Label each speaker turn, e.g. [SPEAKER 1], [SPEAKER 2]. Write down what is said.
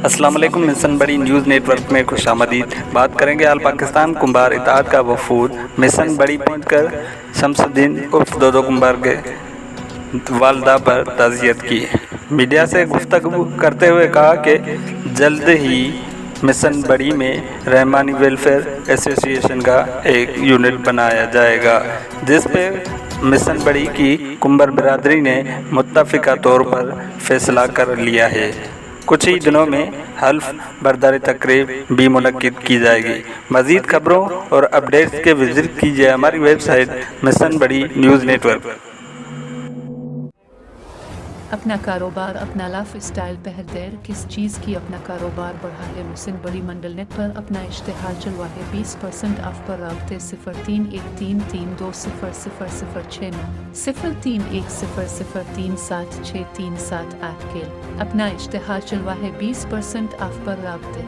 [SPEAKER 1] السلام علیکم، مشن بڑی نیوز نیٹ ورک میں خوش آمدید۔ بات کریں گے آل پاکستان کمبار اتحاد کا وفود مشن بڑی پہنچ کر شمس الدین عرف دودو کمبار کے والدہ پر تعزیت کی۔ میڈیا سے گفتگو کرتے ہوئے کہا کہ جلد ہی مشن بڑی میں رحمانی ویلفیئر ایسوسی ایشن کا ایک یونٹ بنایا جائے گا، جس پہ مشن بڑی کی کمبر برادری نے متفقہ طور پر فیصلہ کر لیا ہے۔ کچھ ہی دنوں میں حلف برداری تقریب بھی منعقد کی جائے گی۔ مزید خبروں اور اپڈیٹس کے وزٹ کیجیے ہماری ویب سائٹ مشن بڑی نیوز نیٹ ورک۔
[SPEAKER 2] اپنا کاروبار، اپنا لائف اسٹائل بہتر کس چیز کی اپنا کاروبار بڑھا ہے؟ مشن بڑی منڈل نیٹ پر اپنا اشتہار چلوا ہے۔ 20% آف پر رابطے 0313320006 0310037637 کے۔ اپنا اشتہار چلوا ہے 20% آف پر رابطے۔